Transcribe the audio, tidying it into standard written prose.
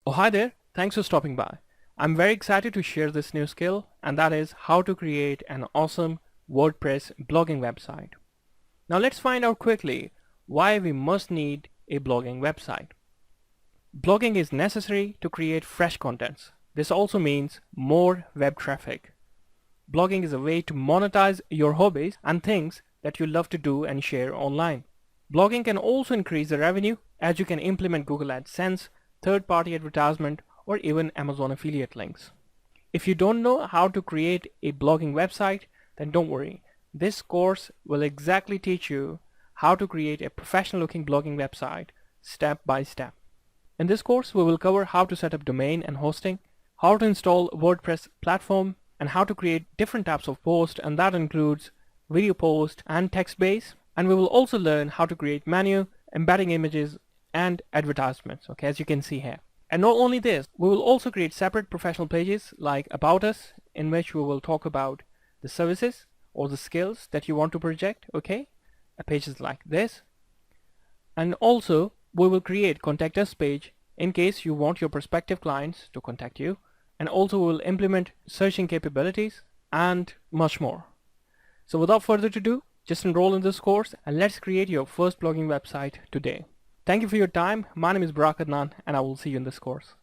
Oh, hi there. Thanks for stopping by. I'm very excited to share this new skill, and that is how to create an awesome WordPress blogging website. Now let's find out quickly why we must need a blogging website. Blogging is necessary to create fresh contents. This also means more web traffic. Blogging is a way to monetize your hobbies and things that you love to do and share online. Blogging can also increase the revenue as you can implement Google AdSense, third-party advertisement, or even Amazon affiliate links. If you don't know how to create a blogging website, then don't worry. This course will exactly teach you how to create a professional-looking blogging website step by step. In this course, we will cover how to set up domain and hosting, how to install WordPress platform, and how to create different types of posts, and that includes video post and text-based. And we will also learn how to create menu, embedding images, and advertisements, okay, as you can see here. And not only this, we will also create separate professional pages like About Us, in which we will talk about the services or the skills that you want to project, okay, pages like this. And also, we will create Contact Us page in case you want your prospective clients to contact you. And also, we will implement searching capabilities and much more. So without further ado, just enroll in this course and let's create your first blogging website today. Thank you for your time. My name is Barak Adnan and I will see you in this course.